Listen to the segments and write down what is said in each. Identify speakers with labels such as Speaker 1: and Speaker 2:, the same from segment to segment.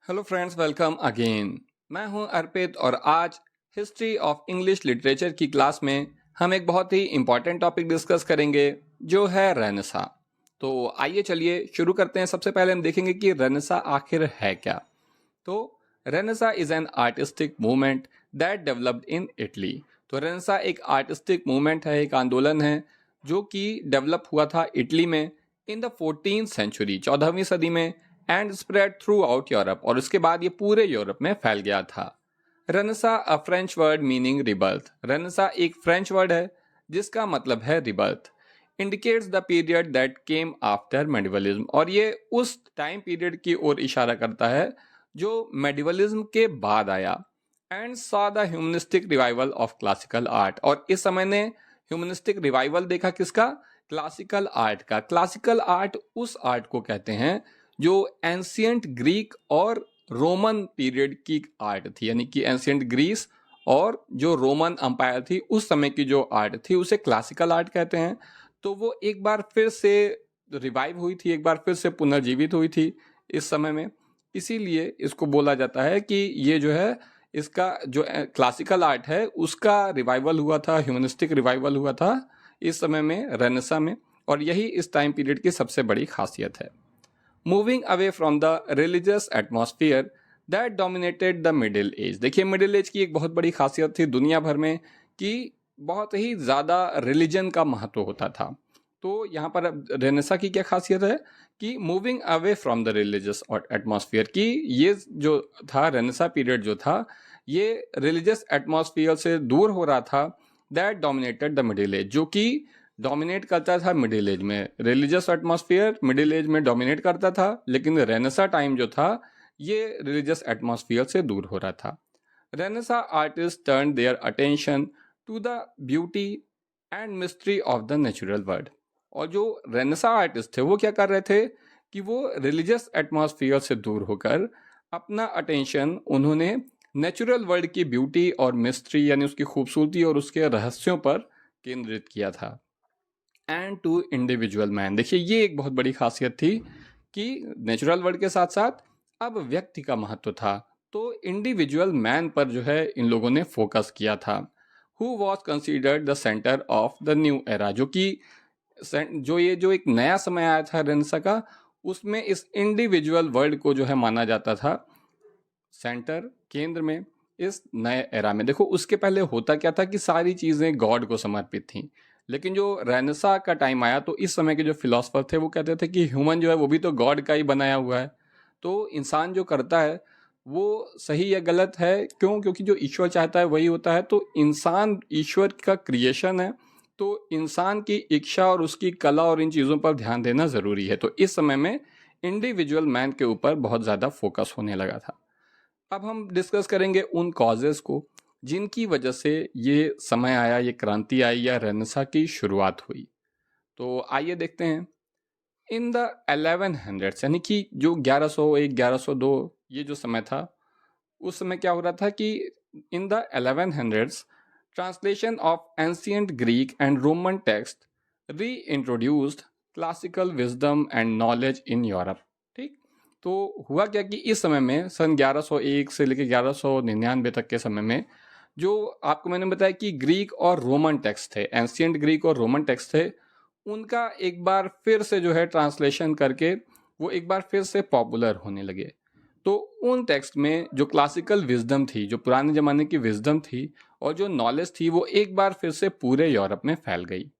Speaker 1: Hello friends, welcome again. मैं हूं अर्पित और आज हिस्ट्री ऑफ इंग्लिश लिटरेचर की क्लास में हम एक बहुत ही इम्पॉर्टेंट टॉपिक डिस्कस करेंगे जो है रेनेसा। तो आइए चलिए शुरू करते हैं। सबसे पहले हम देखेंगे कि रेनेसा आखिर है क्या। तो Renaissance is an artistic movement that developed in Italy. तो रेनेसा एक आर्टिस्टिक मूवमेंट है, एक आंदोलन है जो कि डेवलप हुआ था इटली में इन द 14th सेंचुरी, 14वीं सदी में, and spread through out Europe, और उसके बाद ये पूरे यूरोप में फैल गया था। Renaissance a French word meaning rebirth. Renaissance एक फ्रेंच वर्ड है जिसका मतलब है rebirth. Indicates the period that came after medievalism, और ये उस टाइम पीरियड की ओर इशारा करता है जो मेडिवलिज्म के बाद आया। And saw the humanistic revival of classical art, और इस समय ने ह्यूमनिस्टिक रिवाइवल देखा किसका? क्लासिकल आर्ट का। क्लासिकल आर्ट उस आर्ट को कहते हैं जो एंशियंट ग्रीक और रोमन पीरियड की आर्ट थी, यानी कि एंशियंट ग्रीस और जो रोमन अंपायर थी उस समय की जो आर्ट थी उसे क्लासिकल आर्ट कहते हैं। तो वो एक बार फिर से रिवाइव हुई थी, एक बार फिर से पुनर्जीवित हुई थी इस समय में। इसीलिए इसको बोला जाता है कि ये जो है इसका जो क्लासिकल आर्ट है उसका रिवाइवल हुआ था, ह्यूमनिस्टिक रिवाइवल हुआ था इस समय में, रेनेसा में। और यही इस टाइम पीरियड की सबसे बड़ी खासियत है। Moving away from the religious atmosphere that dominated the middle age. देखिए, मिडिल एज की एक बहुत बड़ी खासियत थी दुनिया भर में कि बहुत ही ज़्यादा रिलीजन का महत्व होता था। तो यहाँ पर रेनेसा की क्या खासियत है कि moving away from the religious atmosphere, की ये जो था रेनेसा पीरियड जो था ये रिलीजियस एटमॉस्फेयर से दूर हो रहा था। That dominated the middle age, जो कि डोमिनेट करता था मिडिल एज में। रिलीजियस एटमॉस्फेयर मिडिल एज में डोमिनेट करता था, लेकिन रेनेसा टाइम जो था ये रिलीजियस एटमॉस्फेयर से दूर हो रहा था। Renaissance artist turn their attention to the beauty and mystery of the natural world. और जो रेनेसा आर्टिस्ट थे वो क्या कर रहे थे कि वो रिलीजियस एटमॉस्फेयर से दूर होकर अपना अटेंशन उन्होंने नेचुरल वर्ल्ड की ब्यूटी और मिस्ट्री, यानी उसकी खूबसूरती और उसके रहस्यों पर केंद्रित किया था। एंड टू इंडिविजुअल मैन, देखिए ये एक बहुत बड़ी खासियत थी कि नेचुरल वर्ल्ड के साथ साथ अब व्यक्ति का महत्व था। तो इंडिविजुअल मैन पर जो है इन लोगों ने फोकस किया था। Who was considered the centre of the new era, जो कि जो एक नया समय आया था रेनेसा का, उसमें इस इंडिविजुअल वर्ल्ड को जो है माना जाता था सेंटर, केंद्र में, इस नए एरा में। देखो, उसके पहले होता क्या था कि सारी चीज़ें गॉड को समर्पित थी, लेकिन जो रेनेसा का टाइम आया तो इस समय के जो फिलोसफर थे वो कहते थे कि ह्यूमन जो है वो भी तो गॉड का ही बनाया हुआ है। तो इंसान जो करता है वो सही या गलत है, क्यों? क्योंकि जो ईश्वर चाहता है वही होता है। तो इंसान ईश्वर का क्रिएशन है, तो इंसान की इच्छा और उसकी कला और इन चीज़ों पर ध्यान देना ज़रूरी है। तो इस समय में इंडिविजुअल मैन के ऊपर बहुत ज़्यादा फोकस होने लगा था। अब हम डिस्कस करेंगे उन कॉजेज़ को जिनकी वजह से ये समय आया, ये क्रांति आई या रेनेसा की शुरुआत हुई। तो आइए देखते हैं। इन द 1100s, यानी कि जो 1101 1102 ये जो समय था, उस समय क्या हो रहा था कि in the 1100s translation of ancient Greek and Roman text reintroduced classical wisdom and knowledge in Europe. ठीक, तो हुआ क्या कि इस समय में सन 1101 से लेकर 1199 तक के समय में जो आपको मैंने बताया कि ग्रीक और रोमन टेक्स्ट थे, एंशियंट ग्रीक और रोमन टेक्स्ट थे, उनका एक बार फिर से जो है ट्रांसलेशन करके वो एक बार फिर से पॉपुलर होने लगे। तो उन टेक्स्ट में जो क्लासिकल विजडम थी, जो पुराने ज़माने की विजडम थी और जो नॉलेज थी, वो एक बार फिर से पूरे यूरोप में फैल गई।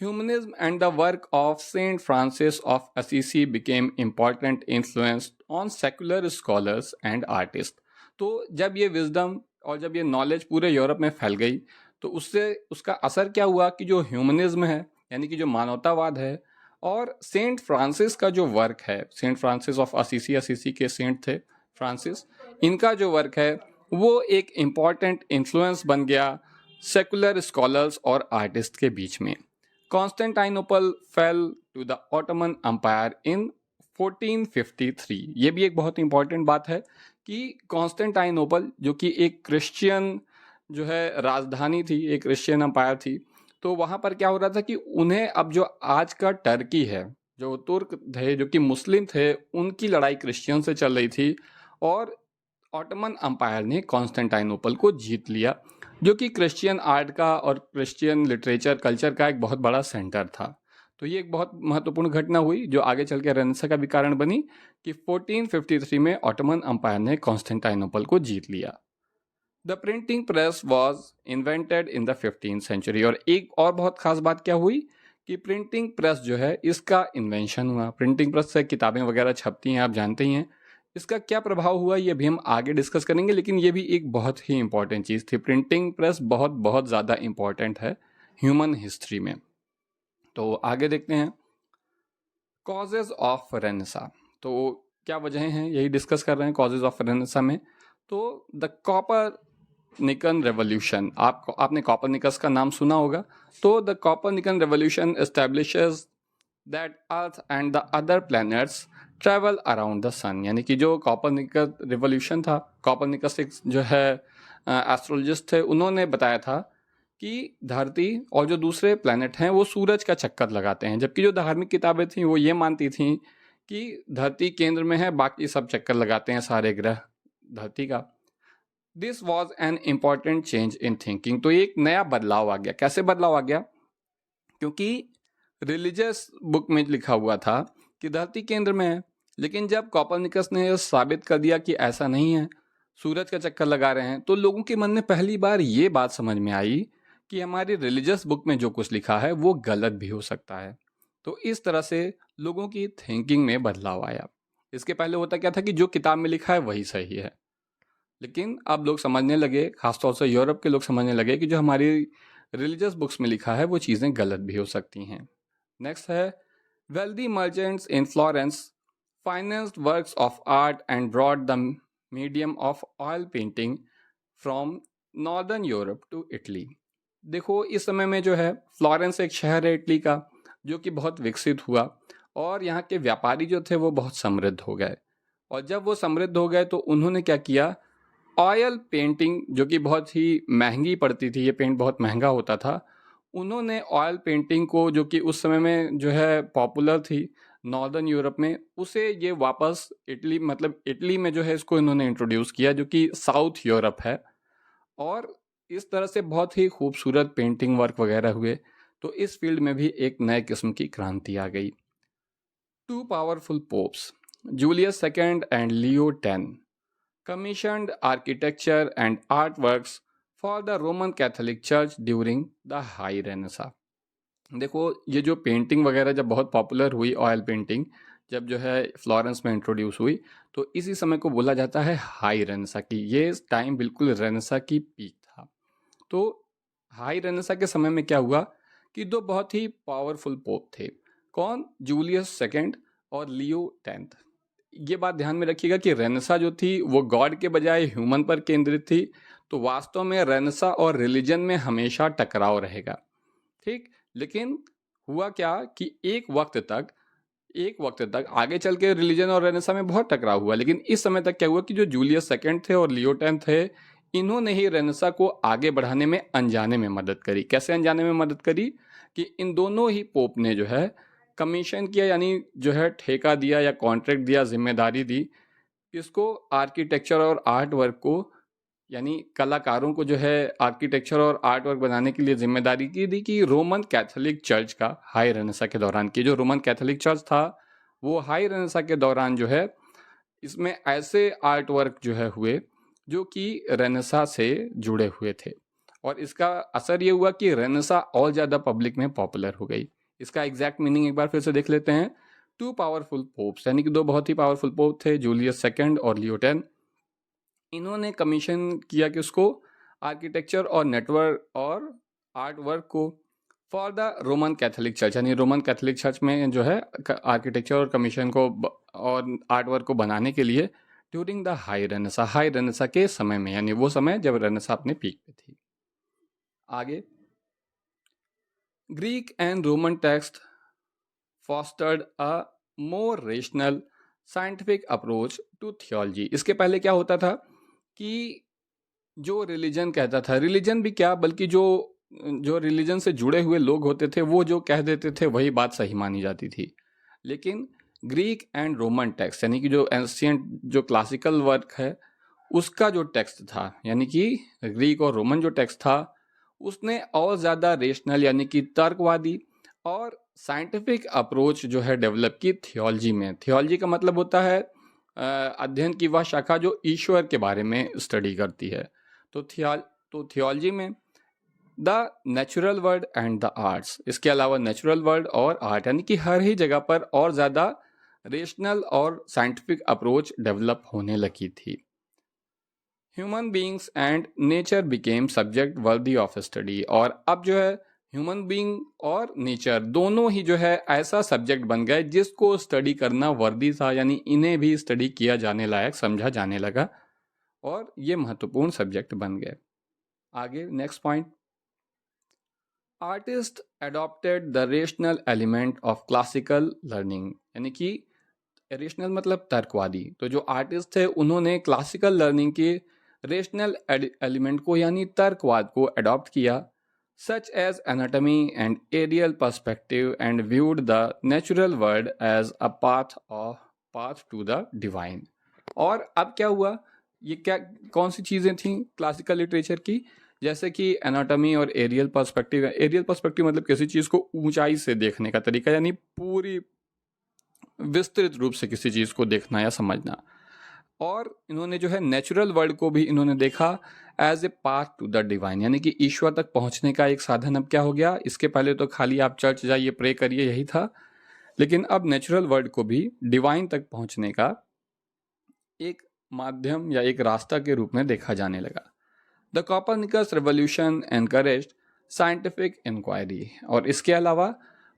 Speaker 1: Humanism and the work of Saint Francis of Assisi became important influence on secular scholars and artists। तो जब ये विजडम और जब ये नॉलेज पूरे यूरोप में फैल गई तो उससे उसका असर क्या हुआ कि जो ह्यूमनिज्म है, यानी कि जो मानवतावाद है, और सेंट फ्रांसिस का जो वर्क है, Saint Francis of Assisi, Assisi के सेंट थे फ्रांसिस, इनका जो वर्क है वो एक इम्पॉर्टेंट इन्फ्लुएंस बन गया सेकुलर स्कॉलर्स और आर्टिस्ट के बीच में। Constantinople fell to the Ottoman empire in 1453। ये भी एक बहुत इंपॉर्टेंट बात है कि कॉन्स्टेंटाइनोपल, जो कि एक क्रिश्चियन जो है राजधानी थी, एक क्रिश्चियन अम्पायर थी, तो वहाँ पर क्या हो रहा था कि उन्हें अब जो आज का टर्की है, जो तुर्क थे, जो कि मुस्लिम थे, उनकी लड़ाई क्रिश्चियन से चल रही थी और ऑटोमन अंपायर ने कॉन्स्टेंटाइनोपल को जीत लिया, जो कि क्रिश्चियन आर्ट का और क्रिश्चियन लिटरेचर कल्चर का एक बहुत बड़ा सेंटर था। तो ये एक बहुत महत्वपूर्ण घटना हुई जो आगे चल के रेनेसां का भी कारण बनी कि 1453 में ऑटोमन अंपायर ने कॉन्स्टेंटाइनोपल को जीत लिया। The printing press was invented in the 15th century. और एक और बहुत खास बात क्या हुई कि प्रिंटिंग प्रेस जो है इसका इन्वेंशन हुआ। प्रिंटिंग प्रेस से किताबें वगैरह छपती हैं, आप जानते ही हैं। इसका क्या प्रभाव हुआ ये भी हम आगे डिस्कस करेंगे, लेकिन ये भी एक बहुत ही इंपॉर्टेंट चीज़ थी। प्रिंटिंग प्रेस बहुत बहुत ज़्यादा इंपॉर्टेंट है ह्यूमन हिस्ट्री में। तो आगे देखते हैं कॉजेज ऑफ रेनेसां। तो क्या वजह हैं, यही डिस्कस कर रहे हैं कॉजेज ऑफ रेनेसां में। तो द कॉपर निकन रेवोल्यूशन, आपने कॉपरनिकस का नाम सुना होगा। तो the Copernican revolution establishes that earth and the other planets travel around the sun. यानी कि जो कॉपरनिकस रिवोल्यूशन था, कॉपरनिकस एक जो है एस्ट्रोलॉजिस्ट थे, उन्होंने बताया था कि धरती और जो दूसरे प्लैनेट हैं वो सूरज का चक्कर लगाते हैं, जबकि जो धार्मिक किताबें थीं वो ये मानती थीं कि धरती केंद्र में है, बाकी सब चक्कर लगाते हैं सारे ग्रह धरती का। This was an important change in thinking. तो एक नया बदलाव आ गया। कैसे बदलाव आ गया? क्योंकि रिलीजियस बुक में लिखा हुआ था कि धरती केंद्र में है, लेकिन जब कॉपरनिकस ने यह साबित कर दिया कि ऐसा नहीं है, सूरज का चक्कर लगा रहे हैं, तो लोगों के मन में पहली बार ये बात समझ में आई कि हमारी रिलीजियस बुक में जो कुछ लिखा है वो गलत भी हो सकता है। तो इस तरह से लोगों की थिंकिंग में बदलाव आया। इसके पहले होता क्या था कि जो किताब में लिखा है वही सही है, लेकिन अब लोग समझने लगे, खासतौर से यूरोप के लोग समझने लगे कि जो हमारी रिलीजियस बुक्स में लिखा है वो चीज़ें गलत भी हो सकती हैं। नेक्स्ट है wealthy merchants in Florence financed works of art and brought the medium of oil painting from northern Europe to Italy. देखो, इस समय में जो है फ्लोरेंस एक शहर है इटली का, जो कि बहुत विकसित हुआ और यहाँ के व्यापारी जो थे वो बहुत समृद्ध हो गए। और जब वो समृद्ध हो गए तो उन्होंने क्या किया, ऑयल पेंटिंग जो कि बहुत ही महंगी पड़ती थी, ये पेंट बहुत महंगा होता था, उन्होंने ऑयल पेंटिंग को, जो कि उस समय में जो है पॉपुलर थी नॉर्दर्न यूरोप में, उसे ये वापस इटली, मतलब इटली में जो है इसको इन्होंने इंट्रोड्यूस किया, जो कि साउथ यूरोप है। और इस तरह से बहुत ही खूबसूरत पेंटिंग वर्क वगैरह हुए। तो इस फील्ड में भी एक नए किस्म की क्रांति आ गई। Two powerful popes, Julius second and Leo 10, commissioned architecture and artworks for the Roman Catholic Church during the High Renaissance। देखो, ये जो पेंटिंग वगैरह जब बहुत पॉपुलर हुई, ऑयल पेंटिंग जब जो है फ्लोरेंस में इंट्रोड्यूस हुई, तो इसी समय को बोला जाता है हाई रेनेसा की। ये टाइम बिल्कुल रेनेसा की पीक था। तो हाई रेनेसा के समय में क्या हुआ कि दो बहुत ही पावरफुल पोप थे। कौन? जूलियस सेकेंड और लियो 10। ये बात ध्यान में रखिएगा कि रेनेसा जो थी वो गॉड के बजाय ह्यूमन पर केंद्रित थी। तो वास्तव में रेनेसा और रिलीजन में हमेशा टकराव रहेगा, ठीक। लेकिन हुआ क्या कि एक वक्त तक आगे चल के रिलीजन और रेनेसा में बहुत टकराव हुआ, लेकिन इस समय तक क्या हुआ कि जो जूलियस सेकेंड थे और लियो 10 थे, इन्होंने ही रेनेसा को आगे बढ़ाने में, अनजाने में मदद करी। कैसे अनजाने में मदद करी? कि इन दोनों ही पोप ने जो है कमीशन किया, यानी जो है ठेका दिया या कॉन्ट्रैक्ट दिया, जिम्मेदारी दी, इसको आर्किटेक्चर और आर्ट वर्क को, यानी कलाकारों को जो है आर्किटेक्चर और आर्ट वर्क बनाने के लिए जिम्मेदारी की दी कि रोमन कैथोलिक चर्च का हाई रेनेसा के दौरान की, जो रोमन कैथोलिक चर्च था वो हाई रेनेसा के दौरान जो है इसमें ऐसे आर्ट वर्क जो है हुए जो कि रेनेसा से जुड़े हुए थे। और इसका असर ये हुआ कि रेनेसा और ज़्यादा पब्लिक में पॉपुलर हो गई। इसका एग्जैक्ट मीनिंग एक बार फिर से देख लेते हैं। टू पावरफुल पोप्स, यानी कि दो बहुत ही पावरफुल पोप थे, जूलियस सेकेंड और लियो 10। इन्होंने कमीशन किया कि उसको आर्किटेक्चर और नेटवर्क और आर्ट वर्क को for the Roman Catholic church, यानी रोमन कैथोलिक चर्च में जो है आर्किटेक्चर और कमीशन को और आर्ट वर्क को बनाने के लिए ड्यूरिंग द हाई रेनेसा के समय में, यानी वो समय जब रेनेसा अपने पीक पे थी। आगे, Greek and Roman text fostered a more rational scientific approach to theology. इसके पहले क्या होता था कि जो रिलीजन कहता था, रिलीजन भी क्या बल्कि जो रिलीजन से जुड़े हुए लोग होते थे वो जो कह देते थे वही बात सही मानी जाती थी। लेकिन ग्रीक एंड रोमन टेक्स्ट यानी कि जो एंशियंट जो क्लासिकल वर्क है उसका जो टेक्स्ट था, यानी कि ग्रीक और रोमन जो टेक्स्ट था, उसने और ज़्यादा रेशनल यानी कि तर्कवादी और साइंटिफिक अप्रोच जो है डेवलप की थियोलॉजी में। थियोलॉजी का मतलब होता है अध्ययन की वह शाखा जो ईश्वर के बारे में स्टडी करती है। तो थियोलॉजी में the natural world and the arts, इसके अलावा नेचुरल वर्ल्ड और आर्ट, यानी कि हर ही जगह पर और ज़्यादा रेशनल और साइंटिफिक अप्रोच डेवलप होने लगी थी। Human beings and nature became subject worthy of study, और अब जो है ह्यूमन बींग और नेचर दोनों ही जो है ऐसा सब्जेक्ट बन गए जिसको स्टडी करना वर्दी था, यानी इन्हें भी स्टडी किया जाने लायक समझा जाने लगा और ये महत्वपूर्ण सब्जेक्ट बन गए। आगे next point, artist adopted the rational element of classical learning, यानी कि रेशनल मतलब तर्कवादी। तो जो आर्टिस्ट थे उन्होंने क्लासिकल लर्निंग के रेशनल एलिमेंट को यानी तर्कवाद को अडॉप्ट किया, such as anatomy and aerial perspective and viewed the natural world as a path to the divine. और अब क्या हुआ, ये क्या कौन सी चीज़ें थी क्लासिकल लिटरेचर की, जैसे कि एनाटॉमी और एरियल पर्सपेक्टिव। एरियल पर्सपेक्टिव मतलब किसी चीज़ को ऊंचाई से देखने का तरीका, यानी पूरी विस्तृत रूप से किसी चीज़ को देखना या समझना। और इन्होंने जो है नेचुरल वर्ल्ड को भी इन्होंने देखा as a path to the divine, यानी कि ईश्वर तक पहुंचने का एक साधन। अब क्या हो गया, इसके पहले तो खाली आप चर्च जाइए प्रे करिए यही था, लेकिन अब नेचुरल वर्ल्ड को भी डिवाइन तक पहुंचने का एक माध्यम या एक रास्ता के रूप में देखा जाने लगा। The Copernicus revolution encouraged scientific inquiry, और इसके अलावा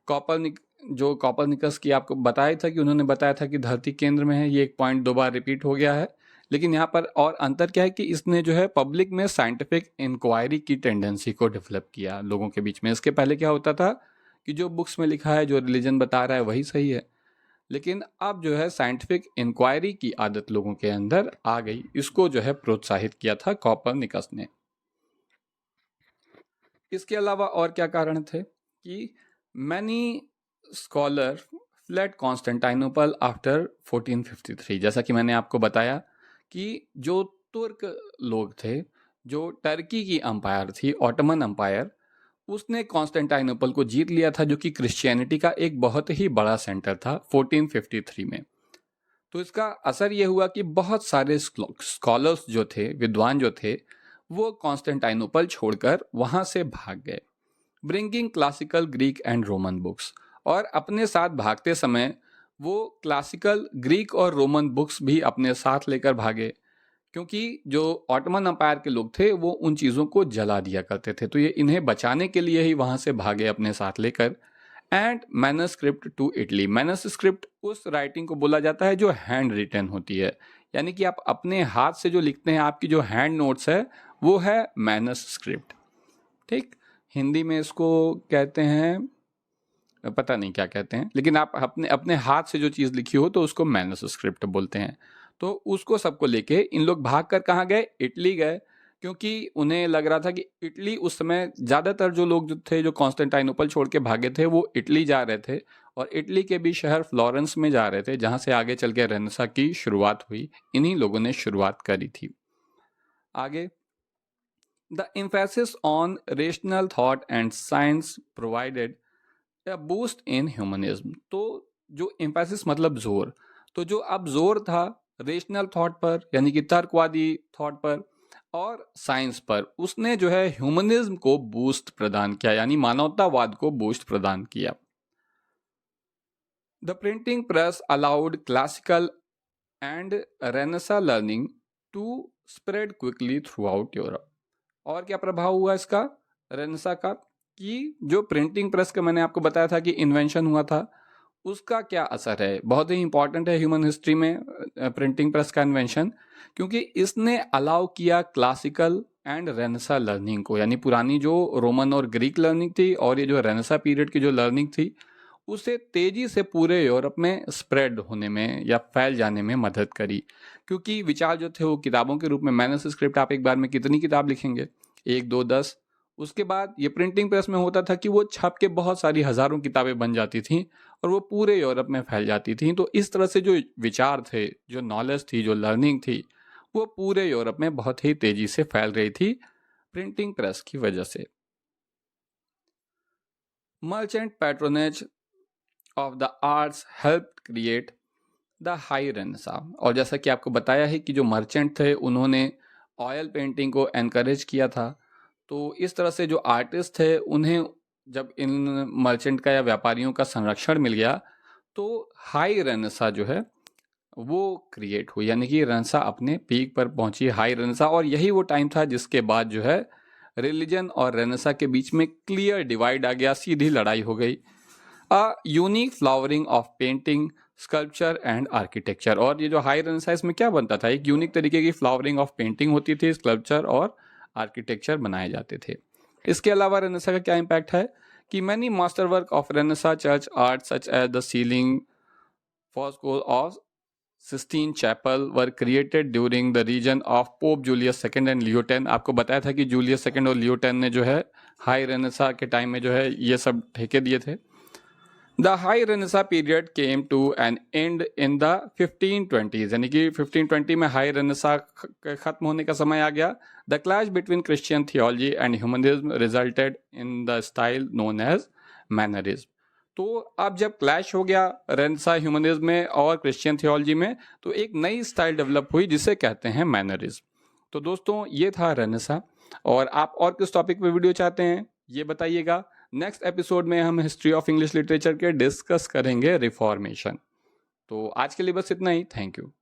Speaker 1: कॉपरनिकस की आपको बताया था कि उन्होंने बताया था कि धरती केंद्र में है, ये एक पॉइंट दो बार रिपीट हो गया है, लेकिन यहाँ पर और अंतर क्या है कि इसने जो है पब्लिक में साइंटिफिक इंक्वायरी की टेंडेंसी को डेवलप किया लोगों के बीच में। इसके पहले क्या होता था कि जो बुक्स में लिखा है, जो रिलीजन बता रहा है वही सही है, लेकिन अब जो है साइंटिफिक इंक्वायरी की आदत लोगों के अंदर आ गई। इसको जो है प्रोत्साहित किया था कॉपरनिकस ने। इसके अलावा और क्या कारण थे कि मैनी स्कॉलर फ्लेड कॉन्स्टेंटाइनोपल आफ्टर 1453। जैसा कि मैंने आपको बताया कि जो तुर्क लोग थे, जो टर्की की अंपायर थी ऑटोमन अंपायर, उसने कॉन्स्टेंटाइनोपल को जीत लिया था, जो कि क्रिश्चियनिटी का एक बहुत ही बड़ा सेंटर था 1453 में। तो इसका असर यह हुआ कि बहुत सारे स्कॉलर्स जो थे, विद्वान जो थे, वो कॉन्स्टेंटाइनोपल छोड़कर वहां से भाग गए, bringing classical Greek and Roman books. और अपने साथ भागते समय वो क्लासिकल ग्रीक और रोमन बुक्स भी अपने साथ लेकर भागे, क्योंकि जो ऑटोमन अंपायर के लोग थे वो उन चीज़ों को जला दिया करते थे। तो ये इन्हें बचाने के लिए ही वहाँ से भागे अपने साथ लेकर। And manuscript to Italy, manuscript उस राइटिंग को बोला जाता है जो हैंड रिटन होती है, यानी कि आप अपने हाथ से जो लिखते हैं, आपकी जो हैंड नोट्स है वो है मैनस्क्रिप्ट। ठीक, हिंदी में इसको कहते हैं, पता नहीं क्या कहते हैं, लेकिन आप अपने अपने हाथ से जो चीज़ लिखी हो तो उसको मैनस्क्रिप्ट बोलते हैं। तो उसको सबको लेके इन लोग भाग कर कहाँ गए, इटली गए, क्योंकि उन्हें लग रहा था कि इटली उस समय ज़्यादातर जो लोग जो थे, जो कॉन्स्टेंटाइनोपल छोड़ के भागे थे, वो इटली जा रहे थे, और इटली के भी शहर फ्लोरेंस में जा रहे थे, जहाँ से आगे चल के रेनेसां की शुरुआत हुई। इन्हीं लोगों ने शुरुआत करी थी। आगे, the emphasis on rational thought and science provided a boost in humanism. तो जो एम्फेसिस मतलब जोर, तो जो अब जोर था रेशनल थॉट पर, यानी कि तर्कवादी थॉट पर, और साइंस पर, उसने जो है ह्यूमनिज्म को बूस्ट प्रदान किया, यानी मानवतावाद को बूस्ट प्रदान किया। The printing press allowed classical and Renaissance learning to spread quickly throughout Europe. और क्या प्रभाव हुआ इसका, रेनेसां का, कि जो प्रिंटिंग प्रेस का मैंने आपको बताया था कि इन्वेंशन हुआ था, उसका क्या असर है, बहुत ही इंपॉर्टेंट है ह्यूमन हिस्ट्री में प्रिंटिंग प्रेस का इन्वेंशन, क्योंकि इसने अलाउ किया क्लासिकल एंड रेनेसां लर्निंग को, यानी पुरानी जो रोमन और ग्रीक लर्निंग थी और ये जो रेनेसां पीरियड की जो लर्निंग थी, उसे तेजी से पूरे यूरोप में स्प्रेड होने में या फैल जाने में मदद करी। क्योंकि विचार जो थे वो किताबों के रूप में, मैनस्क्रिप्ट आप एक बार में कितनी किताब लिखेंगे, 1 2 10। उसके बाद ये प्रिंटिंग प्रेस में होता था कि वो छप के बहुत सारी हजारों किताबें बन जाती थीं, और वो पूरे यूरोप में फैल जाती थी। तो इस तरह से जो विचार थे, जो नॉलेज थी, जो लर्निंग थी, वो पूरे यूरोप में बहुत ही तेजी से फैल रही थी प्रिंटिंग प्रेस की वजह से। Merchant patronage of the arts help create the high renaissance. और जैसा कि आपको बताया है कि जो मर्चेंट थे उन्होंने ऑयल पेंटिंग को एनकरेज किया था। तो इस तरह से जो आर्टिस्ट थे उन्हें जब इन मर्चेंट का या व्यापारियों का संरक्षण मिल गया तो हाई रेनेसां जो है वो क्रिएट हुई, यानी कि रेनेसां अपने पीक पर पहुंची, हाई रेनेसां। और यही वो टाइम था जिसके बाद जो है रिलीजन और रेनेसां के बीच में क्लियर डिवाइड आ गया, सीधी लड़ाई हो गई। A unique flowering of painting, sculpture and architecture. और ये जो हाई रेनेसां इसमें क्या बनता था, एक यूनिक तरीके की फ्लावरिंग ऑफ पेंटिंग होती थी, स्कल्पचर और आर्किटेक्चर बनाए जाते थे। इसके अलावा रेनेसां का क्या इम्पैक्ट है कि many master work of renaissance church art such as the ceiling frescoes of Sistine chapel were created during the region of Pope Julius second and Leo 10। आपको बताया था कि जूलियस सेकंड और लियो 10 ने जो है हाई रेनेसां के टाइम में जो है ये सब ठेके दिए थे। The high Renaissance period came to an end in the 1520s, यानी कि 1520 में हाई रेनेसां खत्म होने का समय आ गया। The clash between Christian theology and humanism resulted in the style known as mannerism. तो अब जब क्लैश हो गया रेनेसां ह्यूमनिज्म में और क्रिश्चियन थियोलॉजी में, तो एक नई स्टाइल डेवलप हुई जिसे कहते हैं मैनरिज्म। तो दोस्तों ये था रेनेसां। और आप और किस टॉपिक पे वीडियो चाहते हैं ये बताइएगा। नेक्स्ट एपिसोड में हम हिस्ट्री ऑफ इंग्लिश लिटरेचर के डिस्कस करेंगे रिफॉर्मेशन। तो आज के लिए बस इतना ही। Thank you.